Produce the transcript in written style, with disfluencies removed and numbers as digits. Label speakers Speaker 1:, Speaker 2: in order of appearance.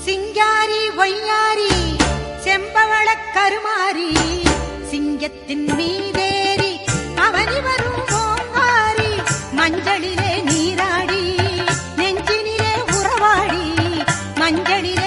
Speaker 1: சிங்காரி ஒய்யாரி செம்பவள கருமாரி சிங்கத்தின் மீதேறி அவனி வரும் ஓங்காரி மஞ்சளிலே நீராடி நெஞ்சினிலே உறவாடி மஞ்சளிலே